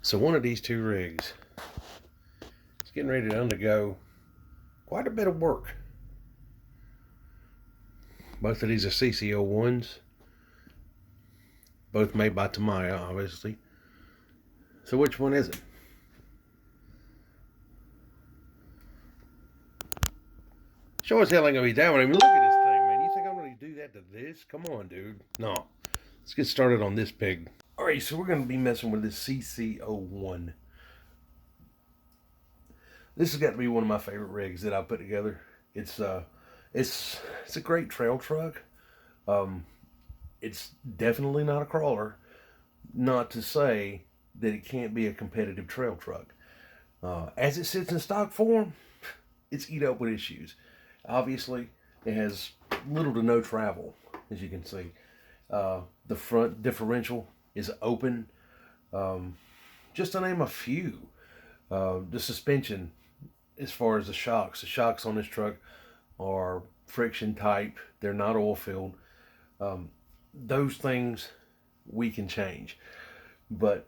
So one of these two rigs is getting ready to undergo quite a bit of work. Both of these are CC-01s, both made by Tamiya, obviously. So which one is it? Sure as hell ain't gonna be that one. I mean, look at this thing, man. You think I'm gonna do that to this? Come on, dude. No. Let's get started on this pig. Alright, so we're gonna be messing with this CC-01. This has got to be one of my favorite rigs that I've put together. It's a great trail truck. It's definitely not a crawler. Not to say that it can't be a competitive trail truck. As it sits in stock form, it's eat up with issues. Obviously, it has little to no travel, as you can see. The front differential is open. Just to name a few. The suspension, as far as the shocks on this truck are friction type. They're not oil filled. Those things we can change, but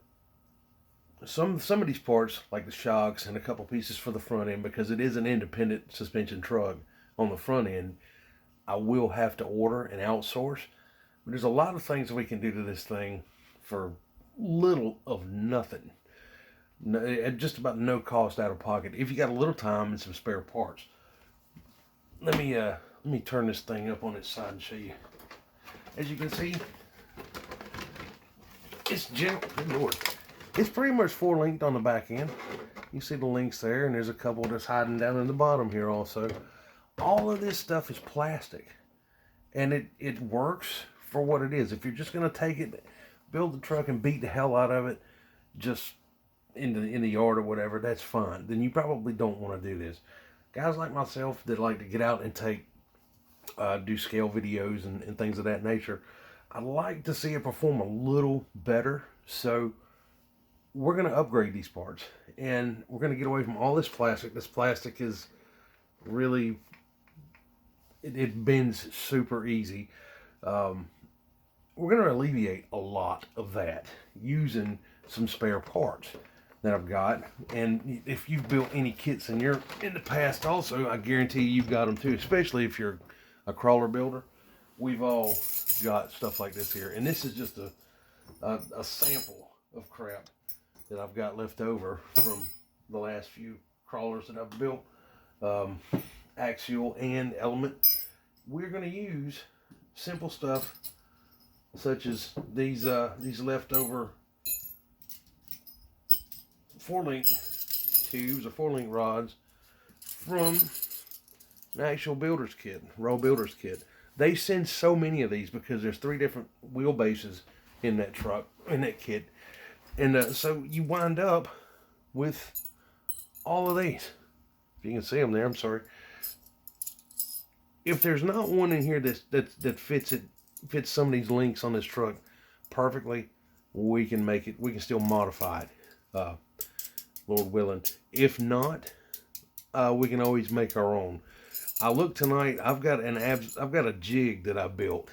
some of these parts, like the shocks and a couple pieces for the front end, because it is an independent suspension truck on the front end, I will have to order and outsource. But there's a lot of things we can do to this thing for little of nothing. At just about no cost out of pocket if you got a little time and some spare parts. Let me turn this thing up on its side and show you. As you can see, it's gentle. Good Lord. It's pretty much 4-linked on the back end. You see the links there, and there's a couple that's hiding down in the bottom here also. All of this stuff is plastic, and it works for what it is. If you're just going to take it, build the truck and beat the hell out of it, just in the yard or whatever, that's fine. Then you probably don't want to do this. Guys like myself that like to get out and do scale videos and things of that nature, I like to see it perform a little better. So we're going to upgrade these parts, and we're going to get away from all this plastic. This plastic is really, it bends super easy. We're going to alleviate a lot of that using some spare parts that I've got. And if you've built any kits in the past also, I guarantee you've got them too, especially if you're a crawler builder. We've all got stuff like this here, and this is just a sample of crap that I've got left over from the last few crawlers that I've built, axial and element. We're going to use simple stuff such as these leftover 4-link tubes or 4-link rods from an actual builder's kit, raw builder's kit. They send so many of these because there's 3 different wheelbases in that truck, in that kit. And so you wind up with all of these. If you can see them there, I'm sorry. If there's not one in here that fits some of these links on this truck perfectly, we can make it. We can still modify it, Lord willing. If not, we can always make our own. I look tonight. I've got a jig that I built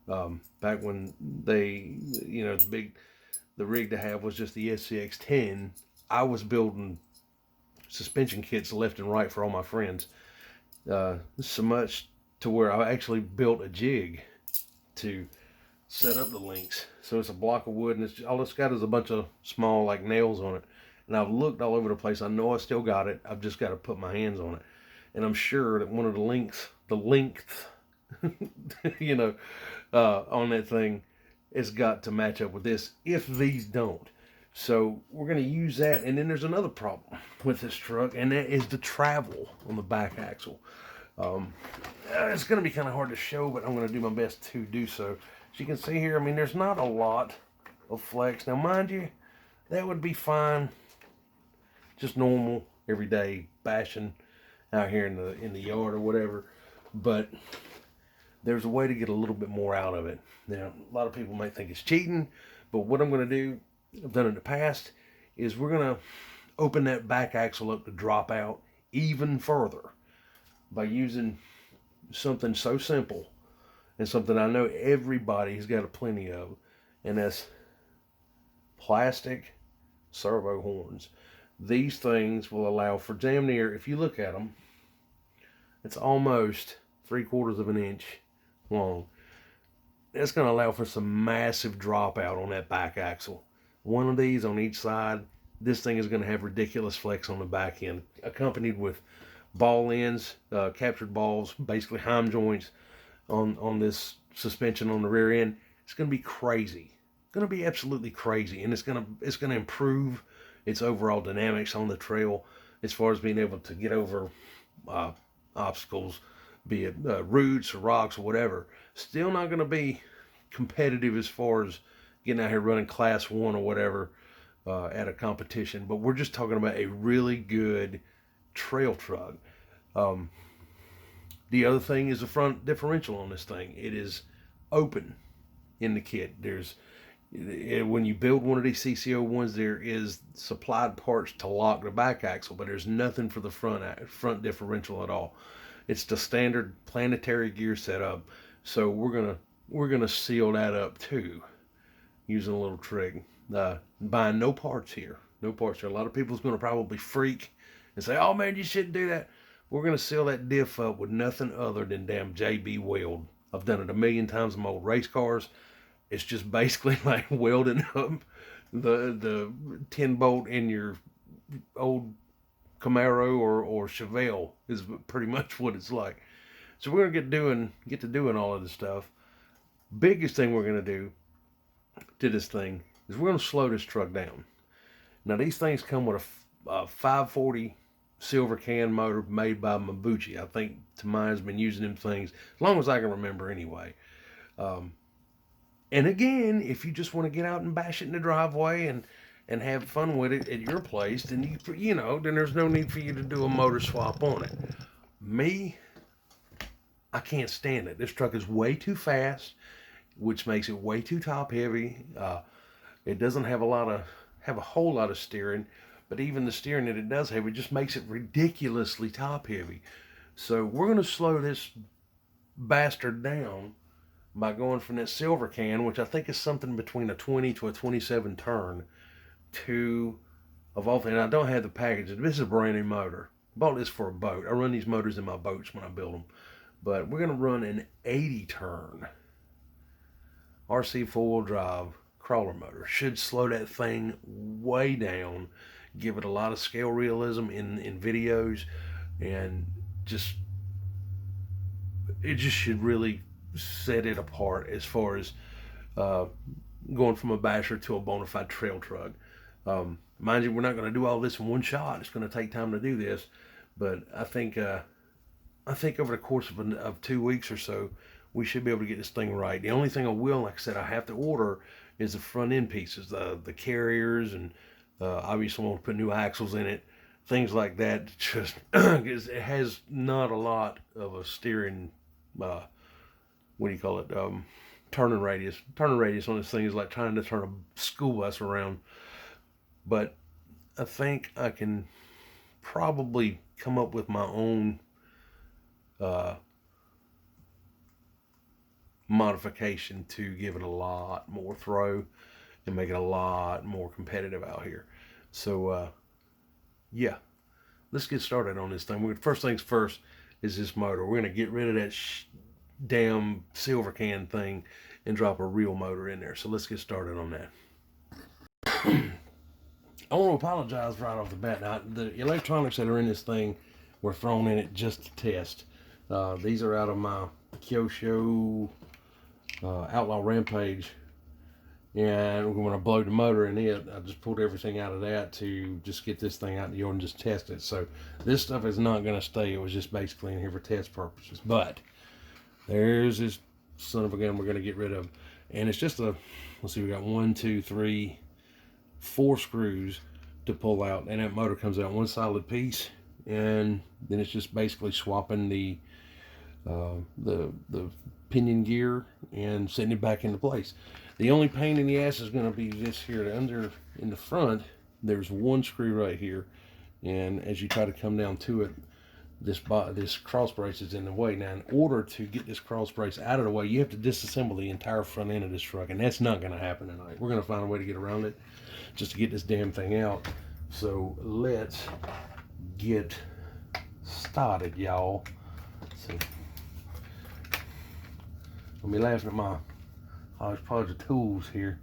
back when the rig to have was just the SCX-10. I was building suspension kits left and right for all my friends. So much to where I actually built a jig to set up the links. So it's a block of wood, and all it's got is a bunch of small like nails on it. And I've looked all over the place. I know I still got it. I've just got to put my hands on it. And I'm sure that one of the length, on that thing has got to match up with this if these don't. So we're going to use that. And then there's another problem with this truck, and that is the travel on the back axle. It's going to be kind of hard to show, but I'm going to do my best to do so. As you can see here, I mean, there's not a lot of flex. Now, mind you, that would be fine, just normal, everyday bashing out here in the yard or whatever. But there's a way to get a little bit more out of it. Now, a lot of people might think it's cheating, but what I'm going to do, I've done in the past, is we're going to open that back axle up to drop out even further by using something so simple and something I know everybody's got a plenty of, and that's plastic servo horns. These things will allow for damn near, if you look at them, it's almost 3/4 of an inch long. It's going to allow for some massive dropout on that back axle. One of these on each side. This thing is going to have ridiculous flex on the back end, accompanied with ball ends, captured balls, basically heim joints on this suspension on the rear end. It's going to be crazy. Going to be absolutely crazy, and it's going to improve its overall dynamics on the trail as far as being able to get over obstacles, be it roots or rocks or whatever. Still not going to be competitive as far as getting out here running class 1 or whatever at a competition, but we're just talking about a really good trail truck. The other thing is the front differential on this thing. It is open in the kit. When you build one of these CC-01s, there is supplied parts to lock the back axle, but there's nothing for the front differential at all. It's the standard planetary gear setup. So we're gonna seal that up too, using a little trick. Buying no parts here. No parts here. A lot of people's gonna probably freak and say, "Oh man, you shouldn't do that." We're gonna seal that diff up with nothing other than damn JB weld. I've done it a million times in my old race cars. It's just basically like welding up the 10 bolt in your old Camaro or Chevelle is pretty much what it's like. So we're gonna get to doing all of this stuff. Biggest thing we're gonna do to this thing is we're gonna slow this truck down. Now these things come with a 540 silver can motor made by Mabuchi. I think Tamiya's been using them things as long as I can remember anyway. And again, if you just want to get out and bash it in the driveway and have fun with it at your place, then then there's no need for you to do a motor swap on it. Me, I can't stand it. This truck is way too fast, which makes it way too top heavy. It doesn't have a whole lot of steering, but even the steering that it does have, it just makes it ridiculously top heavy. So we're going to slow this bastard down by going from that silver can, which I think is something between a 20 to a 27 turn, to, of all things, I don't have the package. This is a brand new motor. I bought this for a boat. I run these motors in my boats when I build them. But we're going to run an 80 turn RC 4-wheel drive crawler motor. Should slow that thing way down, give it a lot of scale realism in videos, and it just should really set it apart as far as going from a basher to a bona fide trail truck. Mind you, we're not going to do all this in one shot. It's going to take time to do this, but I think over the course of 2 weeks or so, we should be able to get this thing right. The only thing I will, like I said, I have to order is the front end pieces, the carriers, and obviously I want to put new axles in it, things like that. Just because it has not a lot of a steering, what do you call it? Turning radius. Turning radius on this thing is like trying to turn a school bus around. But I think I can probably come up with my own modification to give it a lot more throw and make it a lot more competitive out here. So yeah, let's get started on this thing. First things first is this motor. We're going to get rid of that damn silver can thing and drop a real motor in there. So let's get started on that. I want to apologize right off the bat. Now, the electronics that are in this thing were thrown in it just to test. These are out of my Kyosho Outlaw Rampage, and when I blowed the motor in it, I just pulled everything out of that to just get this thing out in the yard and just test it. So this stuff is not going to stay. It was just basically in here for test purposes. But there's this son of a gun we're going to get rid of, and it's just let's see, we got 1, 2, 3, 4 screws to pull out, and that motor comes out one solid piece, and then it's just basically swapping the pinion gear and setting it back into place. The only pain in the ass is going to be this here under in the front. There's one screw right here, and as you try to come down to it, this cross brace is in the way. Now, in order to get this cross brace out of the way, you have to disassemble the entire front end of this truck, and that's not going to happen tonight. We're going to find a way to get around it just to get this damn thing out. So let's get started, y'all. So, I'll be laughing at my hodgepodge of tools here.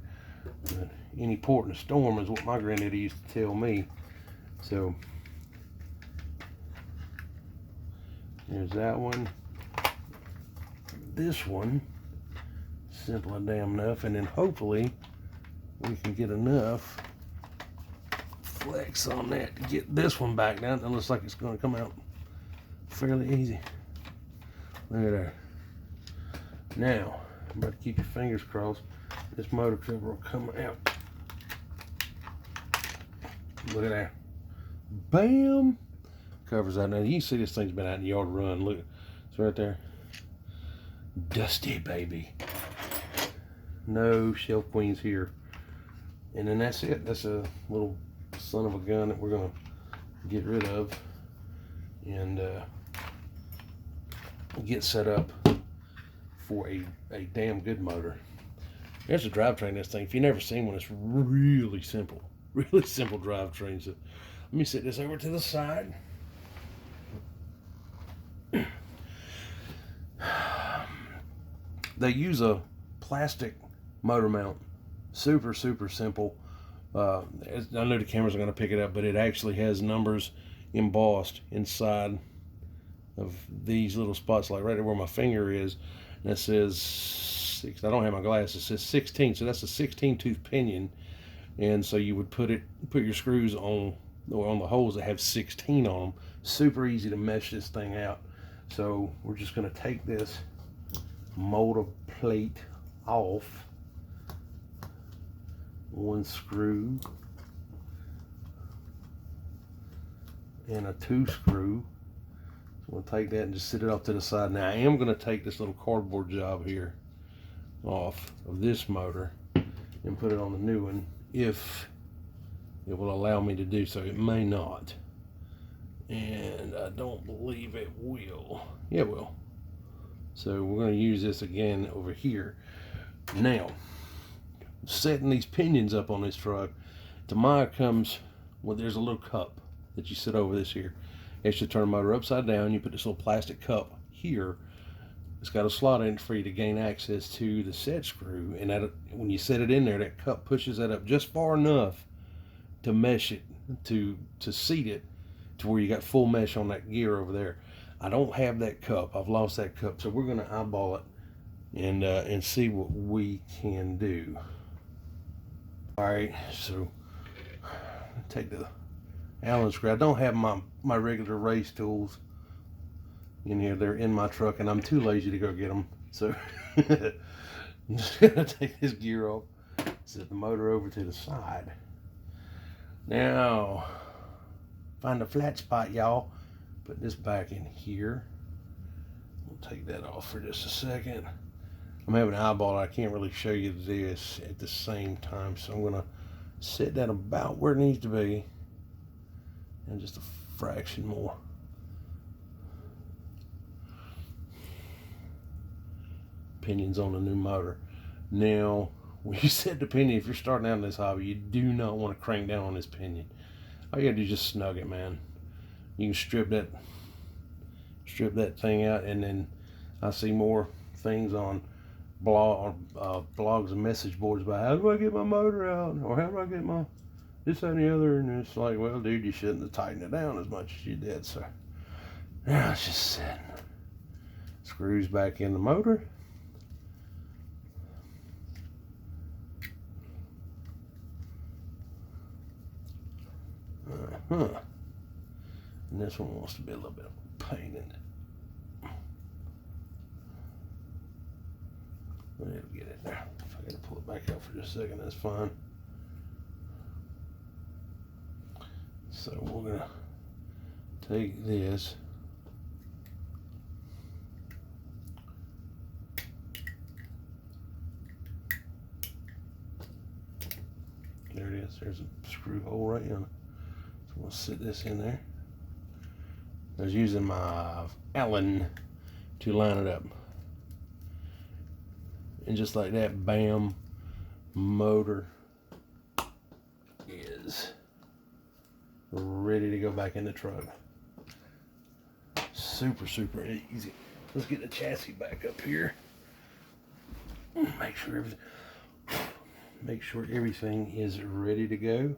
But any port in a storm is what my granddaddy used to tell me. So there's that one. This one, simple and damn enough, and then hopefully we can get enough flex on that to get this one back down. It looks like it's going to come out fairly easy. Look at there. Now, better keep your fingers crossed. This motor cover will come out. Look at that. Bam! Covers out. Now you can see this thing's been out in the yard run. Look, it's right there. Dusty, baby. No shelf queens here. And then that's it. That's a little son of a gun that we're gonna get rid of and get set up for a damn good motor. There's a drivetrain in this thing. If you've never seen one, it's really simple. Really simple drivetrain. So let me set this over to the side. They use a plastic motor mount. Super, super simple. I know the cameras are going to pick it up, but it actually has numbers embossed inside of these little spots, like right there where my finger is. And it says 6. I don't have my glasses. It says 16, so that's a 16 tooth pinion. And so you would put your screws on the holes that have 16 on them. Super easy to mesh this thing out. So we're just going to take this motor plate off. One screw and a 2 screw. So we'll take that and just sit it off to the side. Now I am going to take this little cardboard job here off of this motor and put it on the new one, if it will allow me to do so. It may not, and I don't believe it will. Yeah, it will. So we're going to use this again over here. Now, setting these pinions up on this truck, Tamiya comes with, there's a little cup that you sit over this here. You actually turn the motor upside down. You put this little plastic cup here. It's got a slot in it for you to gain access to the set screw, and that, when you set it in there, that cup pushes that up just far enough to mesh it, to seat it to where you got full mesh on that gear over there. I don't have that cup. I've lost that cup, so we're going to eyeball it and see what we can do. All right, so take the Allen screw. I don't have my regular race tools in here. They're in my truck, and I'm too lazy to go get them. So I'm just gonna take this gear off, set the motor over to the side. Now, find a flat spot, y'all. Put this back in here. We'll take that off for just a second. I'm having an eyeball. I can't really show you this at the same time, so I'm gonna set that about where it needs to be, and just a fraction more. Pinions on the new motor. Now, when you set the pinion, if you're starting out in this hobby, you do not want to crank down on this pinion. All you gotta do is just snug it, man. You can strip that thing out, and then I see more things on blogs and message boards about how do I get my motor out, or how do I get my this, that, and the other, and it's like, well, dude, you shouldn't have tightened it down as much as you did. So now it's just setting screws back in the motor. And this one wants to be a little bit of a pain in it. It'll get it there. If I gotta pull it back out for just a second, that's fine. So we're gonna take this. There it is. There's a screw hole right in it. So we'll sit this in there. I was using my Allen to line it up. And just like that, bam, motor is ready to go back in the truck. Super, super easy. Let's get the chassis back up here. Make sure everything is ready to go.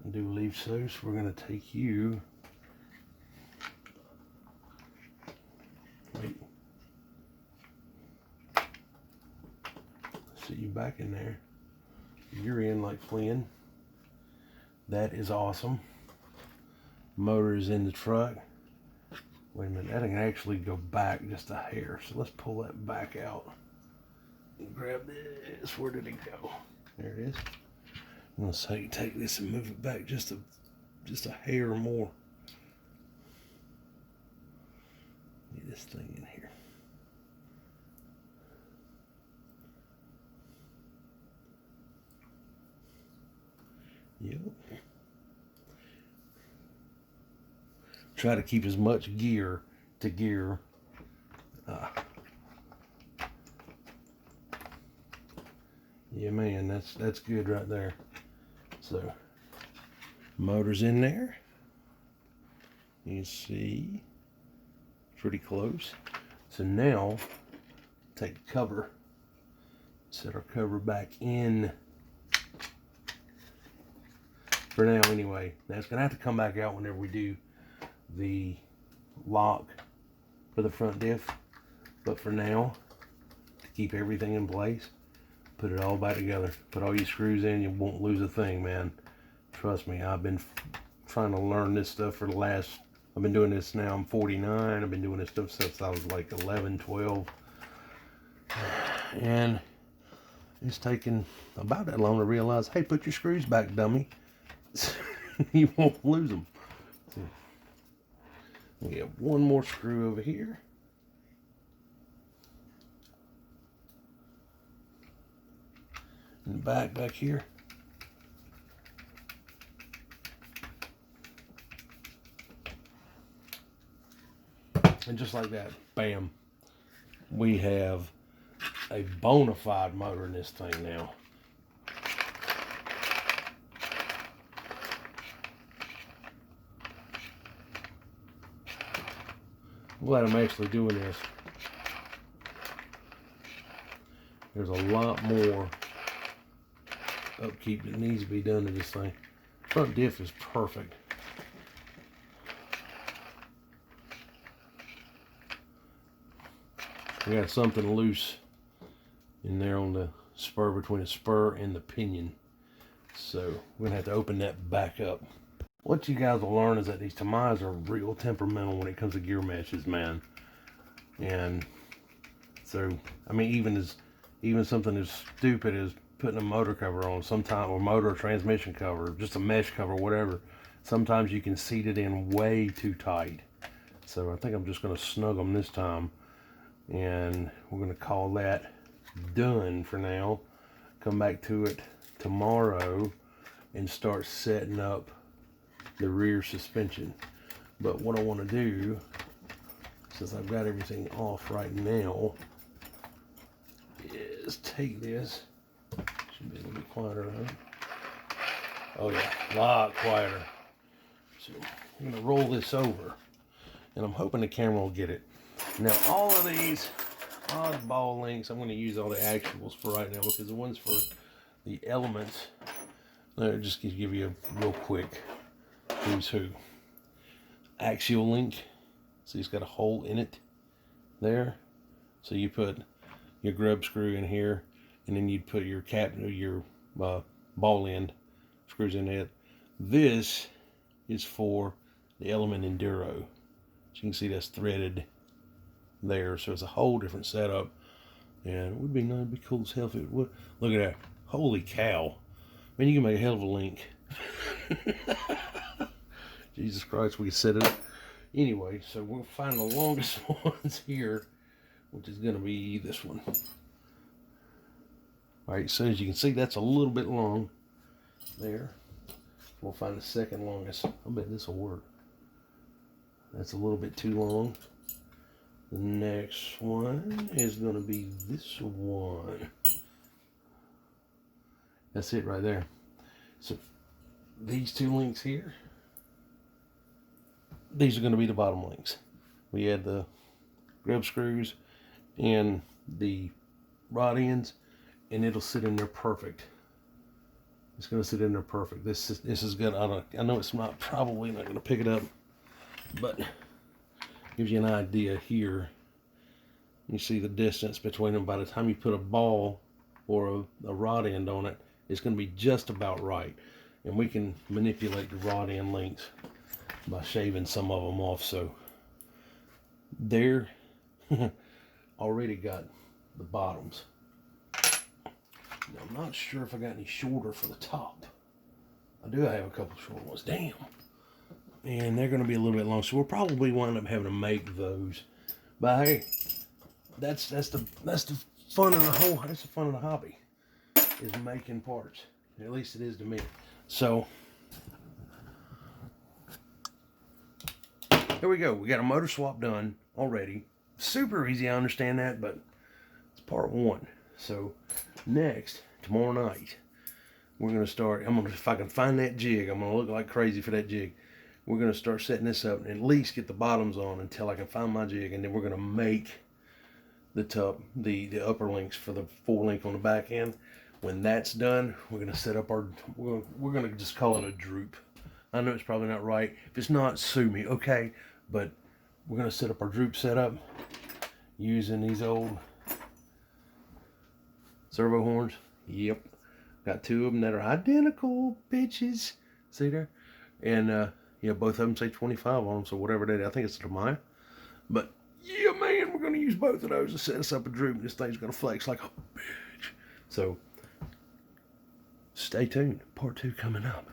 I do believe so. So we're going to take you. Wait. See you back in there. You're in like Flynn. That is awesome. Motor is in the truck. Wait a minute, that can actually go back just a hair. So let's pull that back out. And grab this. Where did it go? There it is. I'm gonna say take this and move it back just a hair more. Get this thing in here. Yep. Try to keep as much gear to gear. Yeah, man, that's good right there. So, motor's in there. You can see, pretty close. So now, take the cover, set our cover back in. For now, anyway. Now it's gonna have to come back out whenever we do the lock for the front diff, but for now, to keep everything in place, put it all back together, put all your screws in, you won't lose a thing, man. Trust me, I've been trying to learn this stuff for the last, I've been doing this now, I'm 49, I've been doing this stuff since I was like 11, 12, and it's taken about that long to realize, hey, put your screws back, dummy. You won't lose them. So, we have one more screw over here. In the back here. And just like that, bam, we have a bona fide motor in this thing now. I'm glad I'm actually doing this. There's a lot more upkeep that needs to be done to this thing. Front diff is perfect. We got something loose in there on the spur, between the spur and the pinion. So we're gonna have to open that back up. What you guys will learn is that these Tamiyas are real temperamental when it comes to gear meshes, man. And so, I mean, even something as stupid as putting a motor cover on sometime, or motor or transmission cover, just a mesh cover, whatever. Sometimes you can seat it in way too tight. So I think I'm just gonna snug them this time. And we're gonna call that done for now. Come back to it tomorrow and start setting up the rear suspension. But what I want to do, since I've got everything off right now, is take this. Should be a little bit quieter, huh? Oh yeah, a lot quieter. So I'm gonna roll this over, and I'm hoping the camera will get it. Now all of these oddball links, I'm gonna use all the actuals for right now, because the ones for the elements, just to give you a real quick who's who. Axial link, see it's got a hole in it there, so you put your grub screw in here, and then you'd put your ball end screws in it. This is for the element enduro, so you can see that's threaded there, so it's a whole different setup. And it would be nice, it'd be cool as hell if it would. Look at that, holy cow, man, you can make a hell of a link. Jesus Christ, we can set it up. Anyway, so we'll find the longest ones here, which is going to be this one. Alright, so as you can see, that's a little bit long there. We'll find the second longest. I bet this will work. That's a little bit too long. The next one is going to be this one. That's it right there. So these two links here, these are going to be the bottom links. We add the grub screws and the rod ends, and it'll sit in there perfect. It's going to sit in there perfect. This is good. I know it's probably not going to pick it up, but gives you an idea here. You see the distance between them. By the time you put a ball or a rod end on it, it's going to be just about right. And we can manipulate the rod end lengths by shaving some of them off. So they're already got the bottoms. Now, I'm not sure if I got any shorter for the top. I do have a couple short ones. Damn. And they're going to be a little bit long, so we'll probably wind up having to make those. But hey, that's the fun of the whole. That's the fun of the hobby, is making parts. At least it is to me. So here we go. We got a motor swap done already. Super easy, I understand that, but it's part one. So next, tomorrow night, we're gonna start. If I can find that jig, I'm gonna look like crazy for that jig. We're gonna start setting this up and at least get the bottoms on until I can find my jig, and then we're gonna make the top, the upper links for the 4-link on the back end. When that's done, we're gonna set up our. We're gonna just call it a droop. I know it's probably not right. If it's not, sue me, okay? But we're gonna set up our droop setup using these old servo horns. Yep, got 2 of them that are identical, bitches. See there? And yeah, both of them say 25 on them, so whatever that is, I think it's a Tamiya. But yeah, man, we're gonna use both of those to set us up a droop. This thing's gonna flex like a bitch. So stay tuned. Part 2 coming up.